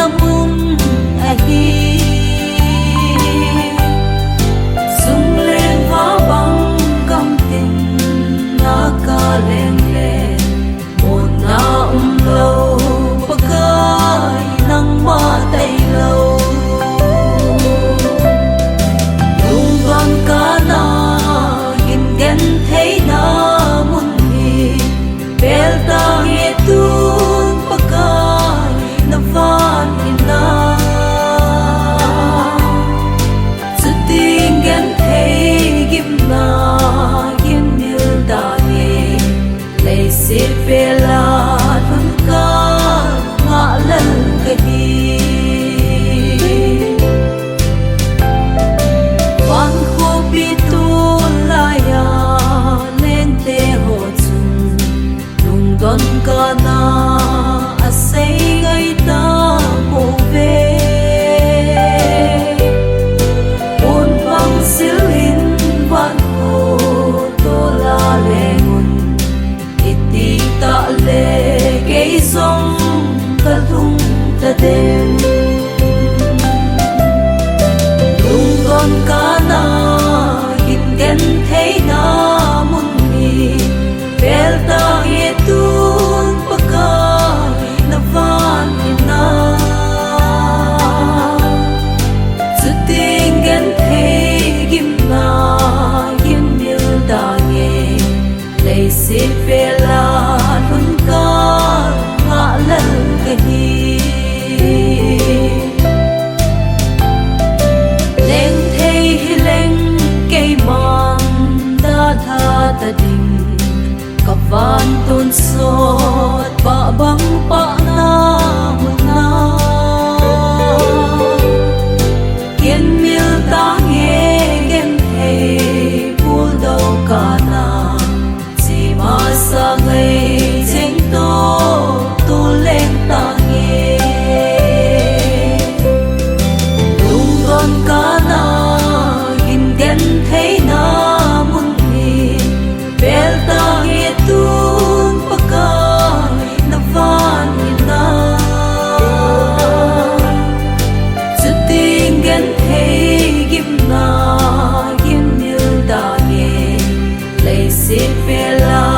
namun ahi sung lên hóa băng cam tình na ca lên lên một na lâu pakai nang ma tay lâu lung con ca na gin gen thấy na mun hi bel ta nghe tun pakai na van ina sự tình gen thấy gim na gim nil ta nghe lấy xếp về la thun ca ngã lần cái hi van khô bi tu la ya lên te ho chung nung don ca na a say ngay ta mo về un vang sil hin van khô to la le ngun iti ta le cái sông ta lung ta đêm lung con cá na gin gen thấy na mun hi bel ta nghe tun pakai na van ina sự tình gen thấy gim na gim nil ta nghe lấy xếp về la thun ca ngã lần cái hi lên thấy lên cây mang đã tha ta đình cặp van tôn sốt ba băng ba na một na kiên miêu ta nghe gen thấy buồn đâu cả na chỉ mà sa ngày chính tu lên ta nghe lung con cá na gin gen thấy na mun hi bel ta nghe tun pakai na van ina sự tình gen thấy gim na gim nil ta nghe lấy xếp về la